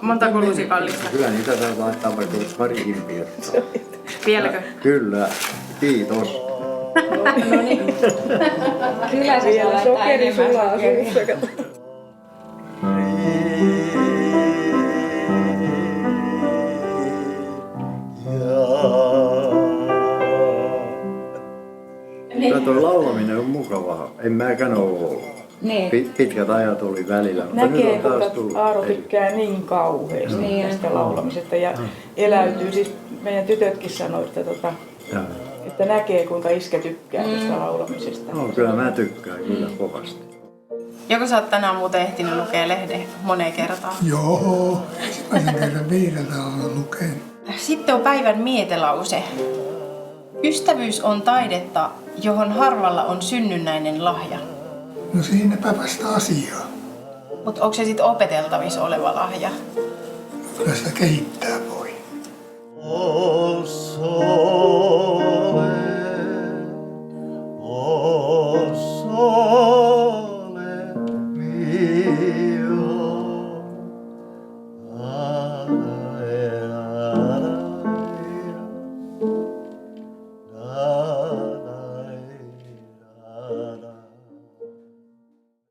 Montako lusikallista? Kyllä niitä saa laittaa vaikka parikin pirttaa. Vieläkö? Kyllä, kiitos. No niin. Kyllä se saa laittaa enemmän sokeria. Kyllä tuo laulaminen on mukavaa. En mäkään ole ollut. Niin. Pitkät ajat oli välillä, mutta Näkee, nyt on taas kuinka tullut. Aaro tykkää niin kauheasti Niin. tästä laulamisesta ja eläytyy. Siis meidän tytötkin sanoi, että näkee kuinka iskä tykkää tästä laulamisesta. No, kyllä mä tykkään kyllä kovasti. Joko sä oot tänään muuten ehtinyt lukea lehden moneen kertaan? Joo, ensimmäisen kerran 5 olen lukenut. Sitten on päivän mietelause. Ystävyys on taidetta, johon harvalla on synnynnäinen lahja. No siinäpä vasta asiaa. Mutta onko se sitten opeteltavissa oleva lahja? Kyllä sitä kehittää voi. Oh, so